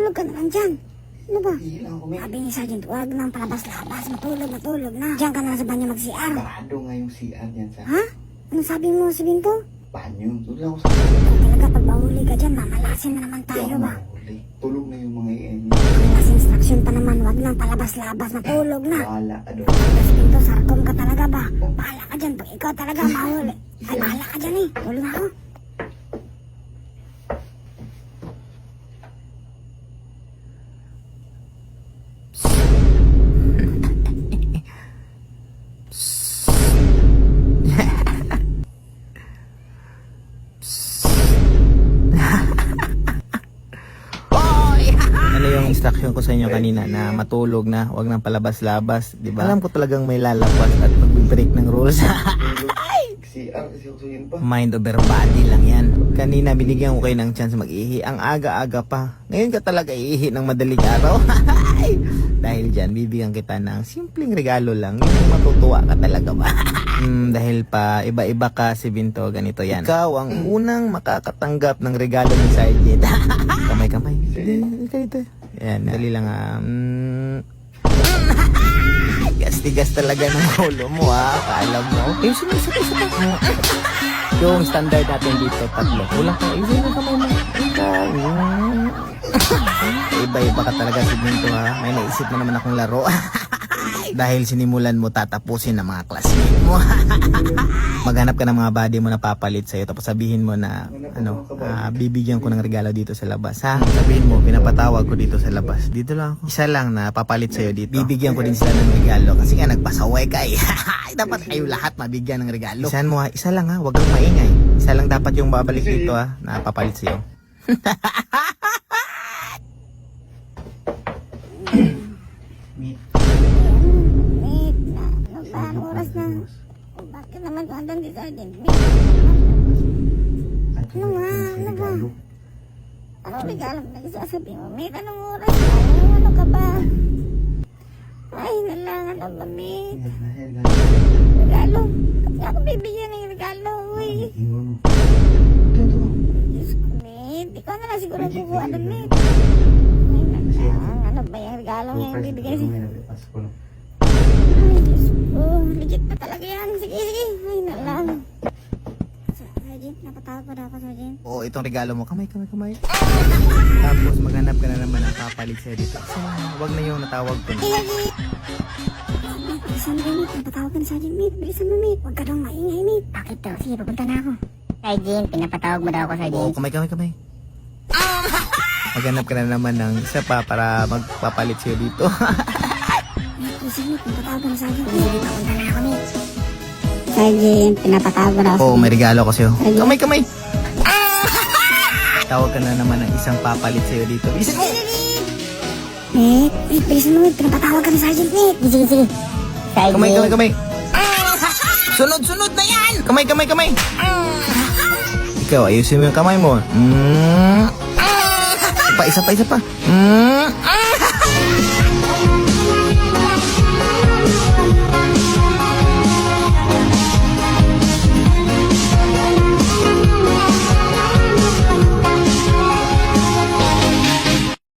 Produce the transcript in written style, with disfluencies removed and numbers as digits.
matulog ka na lang dyan. Ano ba? Hilang ko, may Sabi ni Sergeant, huwag nang palabas-labas. Matulog na. Diyan ka na sa banyo mag-CR. sarado nga yung CR niyan sa Ha? Ano sabi mo si Binto? banyo. Tulog lang ako sa Talaga pag mahuli ka dyan, mamalasin na naman tayo ba? mahuli. Tulog na yung mga iyan. Mas instruction pa naman, huwag nang palabas-labas. Matulog na. Wala ka doon. Si Binto, sarkom ka talaga ba? Bahala ka dyan. Pag ikaw talaga mahuli. Ay, bahala ka dyan eh. Tulog na ako. Ano yung instruction ko sa inyo kanina na matulog na, wag nang palabas-labas, di ba? Alam ko talagang may lalabas at magbe-break ng rules. CR kasi ako yun pa. Mind over body lang yan. Kanina binigyan ko kayo ng chance mag-ihi. Ang aga-aga pa. Ngayon ka talaga iihi ng madaling araw. Dahil dyan, bibigyan kita ng simpleng regalo lang. Yung matutuwa ka talaga ba? Dahil pa iba-iba ka si Binto, ganito yan. Ikaw ang unang makakatanggap ng regalo ni Sergeant. Kamay-kamay. Dito. Yan, dali lang Tigas talaga ng ulo mo kaalam mo. Ayusin mo, isa pa. Yung standard natin dito, 3. Kulang ka, ayusin mo kamay mo. Iba-iba ka talaga si Binto May naisip na naman akong laro. Dahil sinimulan mo tatapusin ng mga classmate mo. Maghanap ka ng mga buddy mo na papalit sa'yo. Tapos sabihin mo na bibigyan ko ng regalo dito sa labas. Sabihin mo, pinapatawag ko dito sa labas. Dito lang ako. Isa lang na papalit sa'yo dito. Bibigyan ko din sila ng regalo. Kasi nga nagpasaway ka Dapat kayo lahat mabigyan ng regalo. Isahan mo isa lang Huwag kang maingay. Isa lang dapat yung babalik dito na papalit sa'yo. Meet. Wait na. Ano ba? Anong oras na? Bakit naman kung andun si Sergeant? Ano nga? Ano ba? Anong regalo na nagsasabi mo? Mate, anong oras na? Ano ka ba? Ay, nalang. Ano ba, mate? Regalo? Ba't ako bibigyan ng regalo? Uy. Diyos ko, mate. Ikaw na lang siguro kukuha doon, mate. Ay, nalang. Ano ba yung regalo ngayon bibigyan siya? Ay, Diyos ko. Legit na talaga yan. Sige. Ay, nalang. Sergeant, napatawag ko na ako, Sergeant. Oo, itong regalo mo. Kamay. Tapos maghanap ka na naman ng papalit sa'yo dito. So, wag na yung natawag ko na. Sergeant! Bilisan mo, mate. Napatawag ka na, Sergeant, mate. Bilisan mo, mate. Huwag ka daw maingay, mate. Bakit daw? Sige, pupunta na ako. Sergeant, pinapatawag mo daw ako, Oo, kamay. Maghanap ka na naman ng isa pa para magpapalit sa'yo dito. Bilisan, mate. Pinapatawag ka na, Sergeant. Sige, pupunta na ako, mate. Sergeant, pinapatawag mo daw ako. Oo, may regalo ko sa'yo. Sergeant. Kamay. Tawag ka na naman ng isang papalit sa'yo dito. Bilisan mo! Mate, bilisan mo, mate. Pinapatawag ka na, Sergeant, mate. Sige. Sergeant. Kamay. Sunod na yan! Kamay. Ikaw, ayusin mo yung kamay mo. Isa pa.